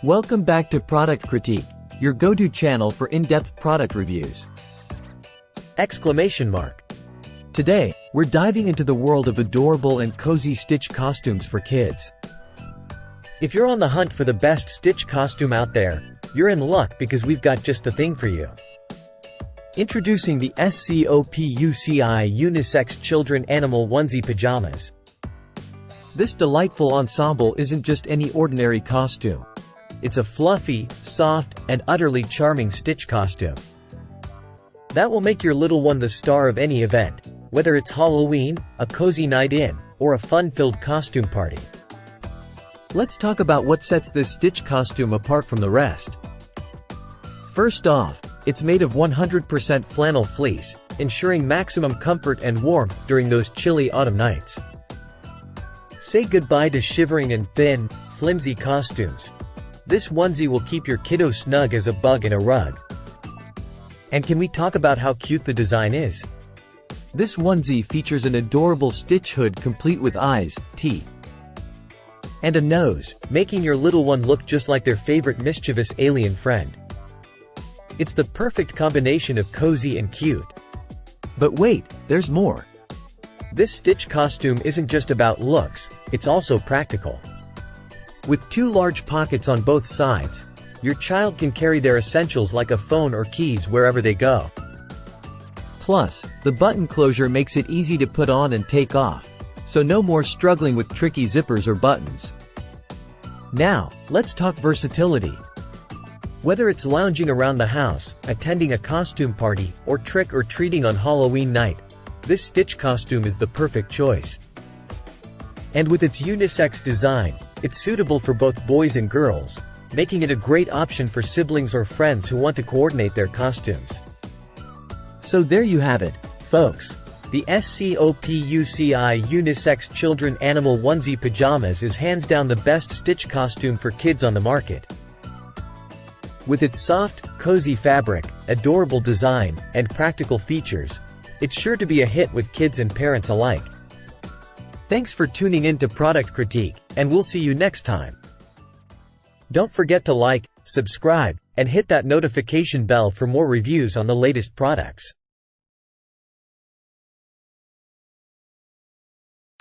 Welcome back to Product Critique, your go-to channel for in-depth product reviews. Exclamation mark. Today, we're diving into the world of adorable and cozy Stitch costumes for kids. If you're on the hunt for the best Stitch costume out there, you're in luck because we've got just the thing for you. Introducing the SCOPUCI Unisex Children Animal Onesie Pajamas. This delightful ensemble isn't just any ordinary costume. It's a fluffy, soft, and utterly charming Stitch costume that will make your little one the star of any event, whether it's Halloween, a cozy night in, or a fun-filled costume party. Let's talk about what sets this Stitch costume apart from the rest. First off, it's made of 100% flannel fleece, ensuring maximum comfort and warmth during those chilly autumn nights. Say goodbye to shivering and thin, flimsy costumes. This onesie will keep your kiddo snug as a bug in a rug. And can we talk about how cute the design is? This onesie features an adorable Stitch hood complete with eyes, teeth, and a nose, making your little one look just like their favorite mischievous alien friend. It's the perfect combination of cozy and cute. But wait, there's more. This Stitch costume isn't just about looks, it's also practical. With two large pockets on both sides, your child can carry their essentials like a phone or keys wherever they go. Plus, the button closure makes it easy to put on and take off, so no more struggling with tricky zippers or buttons. Now, let's talk versatility. Whether it's lounging around the house, attending a costume party, or trick-or-treating on Halloween night, this Stitch costume is the perfect choice. And with its unisex design, it's suitable for both boys and girls, making it a great option for siblings or friends who want to coordinate their costumes. So there you have it, folks. The SCOPUCI Unisex Children Animal Onesie Pajamas is hands down the best Stitch costume for kids on the market. With its soft, cozy fabric, adorable design, and practical features, it's sure to be a hit with kids and parents alike. Thanks for tuning in to Product Critique, and we'll see you next time. Don't forget to like, subscribe, and hit that notification bell for more reviews on the latest products.